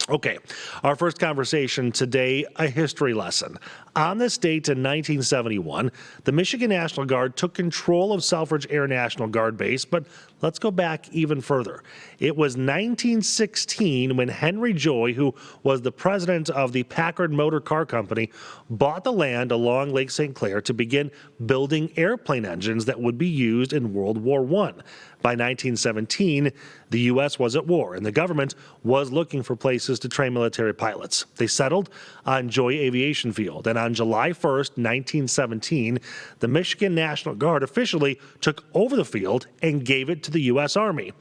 Okay, our first conversation today, a history lesson. On this date in 1971, the Michigan National Guard took control of Selfridge Air National Guard Base, but let's go back even further. It was 1916 when Henry Joy, who was the president of the Packard Motor Car Company, bought the land along Lake St. Clair to begin building airplane engines that would be used in World War I. By 1917, the U.S. was at war, and the government was looking for places to train military pilots. They settled on Joy Aviation Field, and on July 1st, 1917, the Michigan National Guard officially took over the field and gave it to the U.S. Army.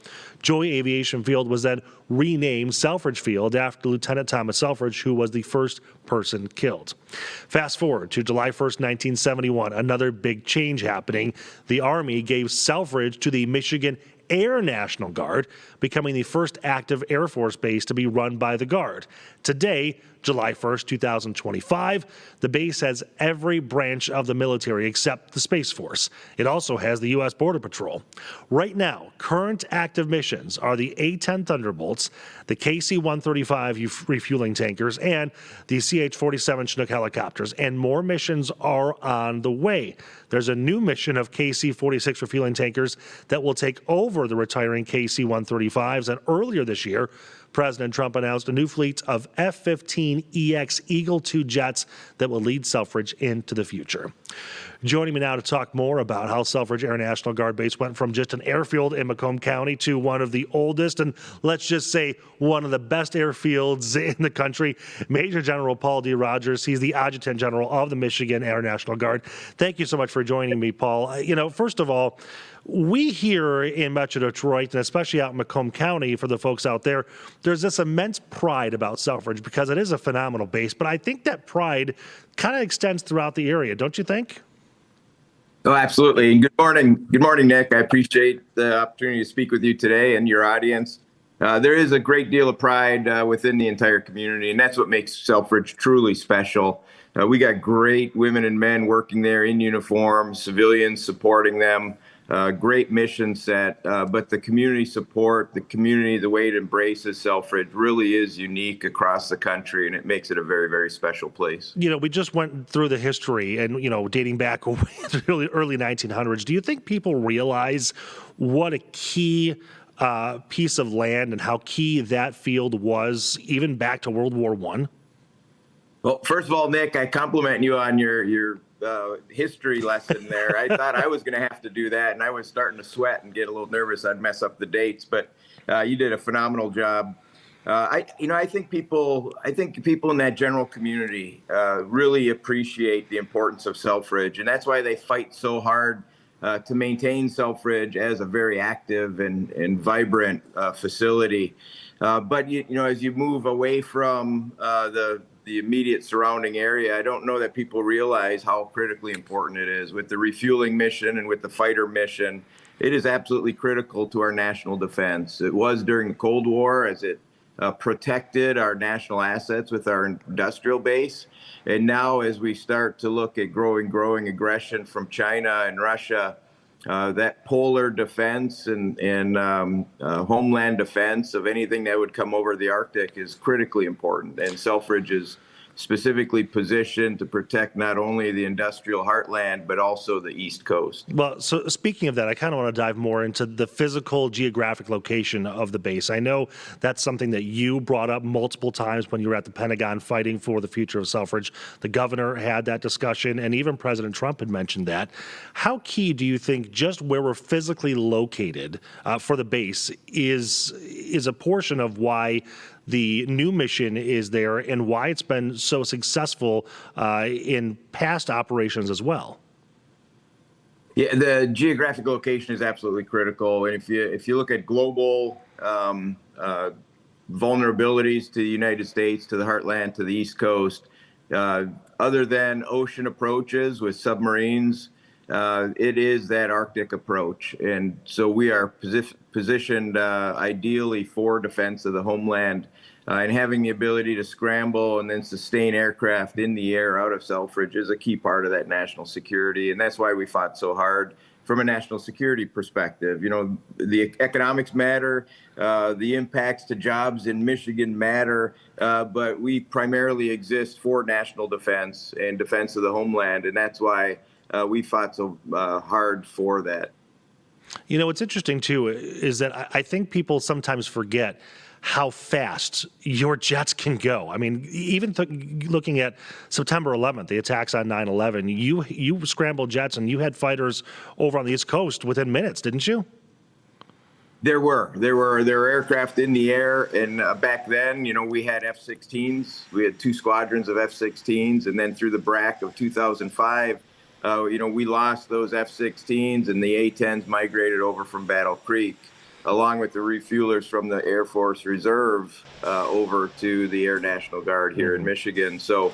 Joy Aviation Field was then renamed Selfridge Field after Lieutenant Thomas Selfridge, who was the first person killed. Fast forward to July 1st, 1971, another big change happening. The Army gave Selfridge to the Michigan Air National Guard, becoming the first active Air Force base to be run by the Guard. Today, July 1st, 2025, the base has every branch of the military except the Space Force. It also has the U.S. Border Patrol. Right now, current active missions are the A-10 Thunderbolts, the KC-135 refueling tankers, and the CH-47 Chinook helicopters, and more missions are on the way. There's a new mission of KC-46 refueling tankers that will take over the retiring KC-135s, and earlier this year, President Trump announced a new fleet of F-15EX Eagle II jets that will lead Selfridge into the future. Joining me now to talk more about how Selfridge Air National Guard Base went from just an airfield in Macomb County to one of the oldest and, let's just say, one of the best airfields in the country, Major General Paul D. Rogers. He's the Adjutant General of the Michigan Air National Guard. Thank you so much for joining me, Paul. First of all, we here in Metro Detroit, and especially out in Macomb County, for the folks out there, there's this immense pride about Selfridge because it is a phenomenal base. But I think that pride kind of extends throughout the area, don't you think? Oh, absolutely. And good morning. Good morning, Nick. I appreciate the opportunity to speak with you today and your audience. There is a great deal of pride within the entire community, and that's what makes Selfridge truly special. We got great women and men working there in uniform, civilians supporting them. Great mission set, but the community support, the way it embraces Selfridge really is unique across the country, and it makes it a very, very special place. We just went through the history and, dating back to the early 1900s. Do you think people realize what a key piece of land and how key that field was even back to World War I? Well, first of all, Nick, I compliment you on your history lesson there. I thought I was going to have to do that, and I was starting to sweat and get a little nervous I'd mess up the dates, but you did a phenomenal job. I think people in that general community really appreciate the importance of Selfridge, and that's why they fight so hard to maintain Selfridge as a very active and vibrant facility. But as you move away from the immediate surrounding area, I don't know that people realize how critically important it is. With the refueling mission and with the fighter mission, it is absolutely critical to our national defense. It was during the Cold War as it protected our national assets with our industrial base. And now as we start to look at growing aggression from China and Russia, that polar defense and homeland defense of anything that would come over the Arctic is critically important. And Selfridge is specifically positioned to protect not only the industrial heartland, but also the East Coast. Well, so speaking of that, I kind of want to dive more into the physical geographic location of the base. I know that's something that you brought up multiple times when you were at the Pentagon fighting for the future of Selfridge. The governor had that discussion, and even President Trump had mentioned that. How key do you think just where we're physically located for the base is a portion of why the new mission is there and why it's been so successful in past operations as well? Yeah, the geographic location is absolutely critical. And if you look at global vulnerabilities to the United States, to the heartland, to the East Coast, other than ocean approaches with submarines, it is that Arctic approach. And so we are positioned ideally for defense of the homeland, and having the ability to scramble and then sustain aircraft in the air out of Selfridge is a key part of that national security. And that's why we fought so hard from a national security perspective. The economics matter, the impacts to jobs in Michigan matter, but we primarily exist for national defense and defense of the homeland, and that's why we fought so hard for that. What's interesting, too, is that I think people sometimes forget how fast your jets can go. I mean, even looking at September 11th, the attacks on 9/11, you scrambled jets and you had fighters over on the East Coast within minutes, didn't you? There were aircraft in the air, and back then, we had F-16s. We had 2 squadrons of F-16s, and then through the BRAC of 2005, we lost those F-16s, and the A-10s migrated over from Battle Creek, along with the refuelers from the Air Force Reserve over to the Air National Guard here in Michigan. So,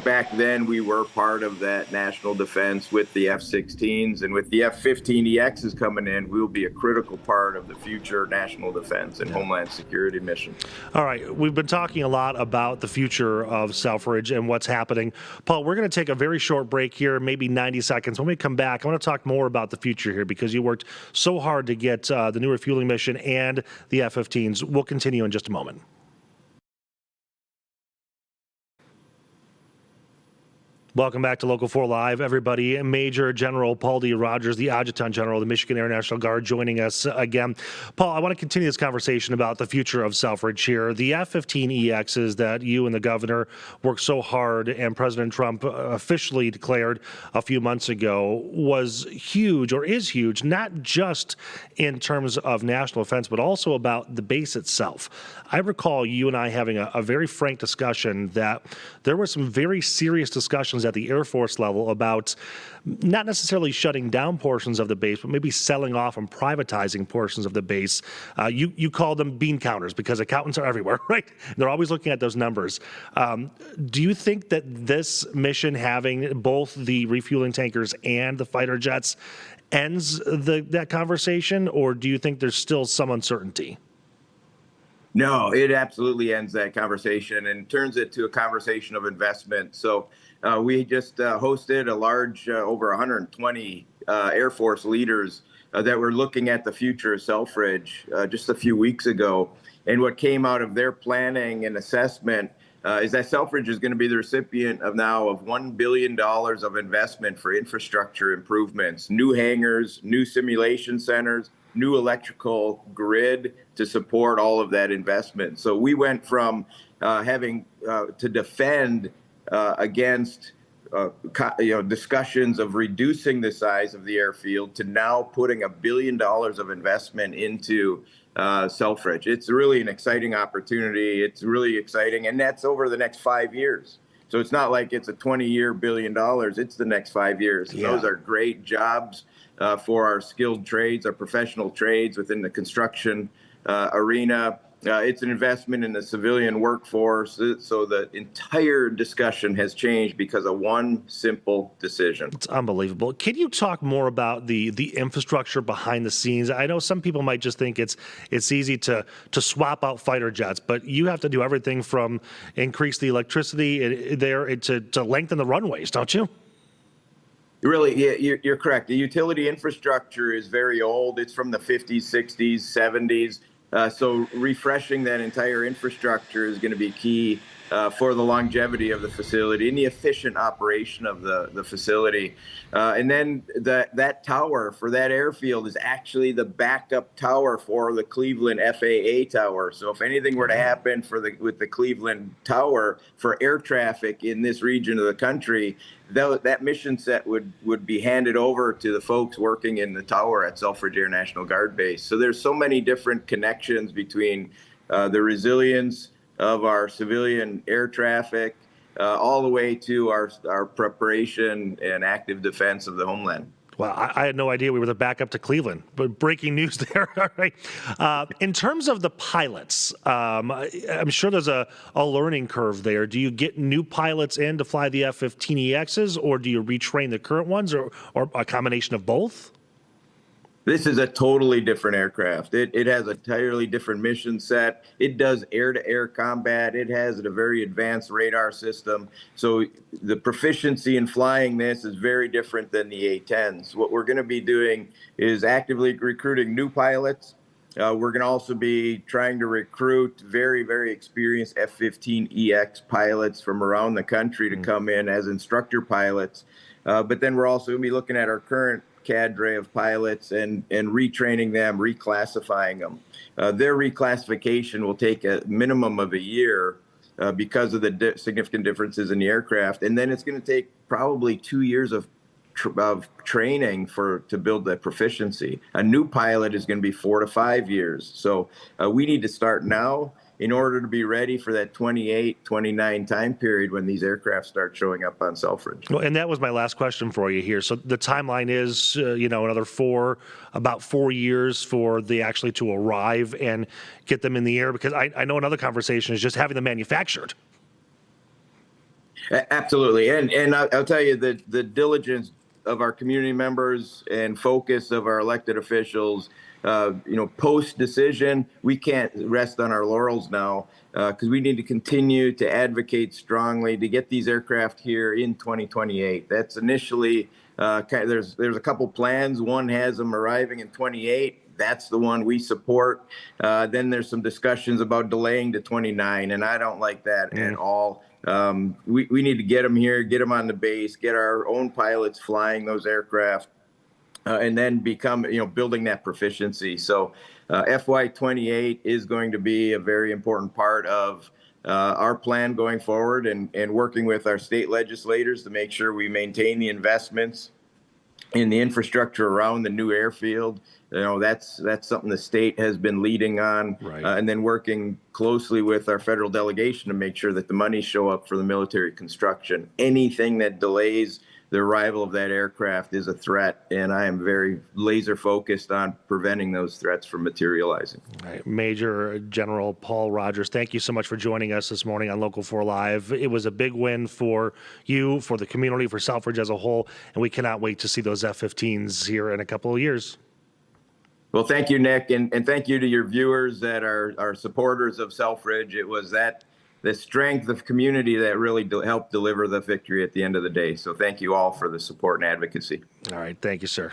back then we were part of that national defense with the F-16s, and with the F-15EXs coming in, we'll be a critical part of the future national defense and homeland security mission. All right, we've been talking a lot about the future of Selfridge and what's happening. Paul, we're going to take a very short break here, maybe 90 seconds. When we come back, I want to talk more about the future here because you worked so hard to get the new refueling mission and the F-15s. We'll continue in just a moment. Welcome back to Local 4 Live, everybody. Major General Paul D. Rogers, the Adjutant General of the Michigan Air National Guard, joining us again. Paul, I want to continue this conversation about the future of Selfridge here. The F-15EXs that you and the governor worked so hard and President Trump officially declared a few months ago was huge, or is huge, not just in terms of national defense, but also about the base itself. I recall you and I having a very frank discussion that there were some very serious discussions at the Air Force level about not necessarily shutting down portions of the base, but maybe selling off and privatizing portions of the base. You call them bean counters because accountants are everywhere, right? They're always looking at those numbers. Do you think that this mission, having both the refueling tankers and the fighter jets, ends that conversation, or do you think there's still some uncertainty? No, it absolutely ends that conversation and turns it to a conversation of investment. So we just hosted a large, over 120 Air Force leaders that were looking at the future of Selfridge just a few weeks ago. And what came out of their planning and assessment is that Selfridge is going to be the recipient of $1 billion of investment for infrastructure improvements, new hangars, new simulation centers, new electrical grid to support all of that investment. So we went from having to defend against discussions of reducing the size of the airfield to now putting $1 billion of investment into Selfridge. It's really an exciting opportunity. It's really exciting, and that's over the next 5 years. So it's not like it's a 20-year $1 billion. It's the next 5 years. Yeah. Those are great jobs for our skilled trades, our professional trades within the construction arena. It's an investment in the civilian workforce. So the entire discussion has changed because of one simple decision. It's unbelievable. Can you talk more about the infrastructure behind the scenes? I know some people might just think it's easy to swap out fighter jets, but you have to do everything from increase the electricity there to lengthen the runways, don't you? Really, yeah, you're correct. The utility infrastructure is very old. It's from the 50s, 60s, 70s. So refreshing that entire infrastructure is going to be key for the longevity of the facility and the efficient operation of the facility. And then that tower for that airfield is actually the backup tower for the Cleveland FAA tower. So if anything were to happen with the Cleveland tower for air traffic in this region of the country, that mission set would be handed over to the folks working in the tower at Selfridge Air National Guard Base. So there's so many different connections between the resilience of our civilian air traffic all the way to our preparation and active defense of the homeland. Well, I had no idea we were the backup to Cleveland, but breaking news there. All right. In terms of the pilots, I'm sure there's a learning curve there. Do you get new pilots in to fly the F-15EXs, or do you retrain the current ones, or a combination of both? This is a totally different aircraft. It has a entirely different mission set. It does air-to-air combat. It has a very advanced radar system. So the proficiency in flying this is very different than the A-10s. What we're going to be doing is actively recruiting new pilots. We're going to also be trying to recruit very, very experienced F-15EX pilots from around the country to come in as instructor pilots. But then we're also going to be looking at our current cadre of pilots and retraining them, reclassifying them. Their reclassification will take a minimum of a year because of the significant differences in the aircraft. And then it's going to take probably 2 years of training to build that proficiency. A new pilot is going to be 4 to 5 years. So we need to start now in order to be ready for that 28, 29 time period when these aircraft start showing up on Selfridge. Well, and that was my last question for you here. So the timeline is, about 4 years for the actually to arrive and get them in the air, because I know another conversation is just having them manufactured. Absolutely. And I'll tell you that the diligence of our community members and focus of our elected officials, post decision, we can't rest on our laurels now because we need to continue to advocate strongly to get these aircraft here in 2028. That's initially there's a couple plans. One has them arriving in 28. That's the one we support. Then there's some discussions about delaying to 29, and I don't like that at all. We need to get them here, get them on the base, get our own pilots flying those aircraft, and then building that proficiency. So FY28 is going to be a very important part of our plan going forward, and working with our state legislators to make sure we maintain the investments in the infrastructure around the new airfield. That's something the state has been leading on, Right. And then working closely with our federal delegation to make sure that the money show up for the military construction. Anything that delays the arrival of that aircraft is a threat, and I am very laser focused on preventing those threats from materializing. Right. Major General Paul Rogers, thank you so much for joining us this morning on Local 4 Live. It was a big win for you, for the community, for Selfridge as a whole, and we cannot wait to see those F-15s here in a couple of years. Well, thank you, Nick, and thank you to your viewers that are supporters of Selfridge. It was the strength of community that really helped deliver the victory at the end of the day. So thank you all for the support and advocacy. All right. Thank you, sir.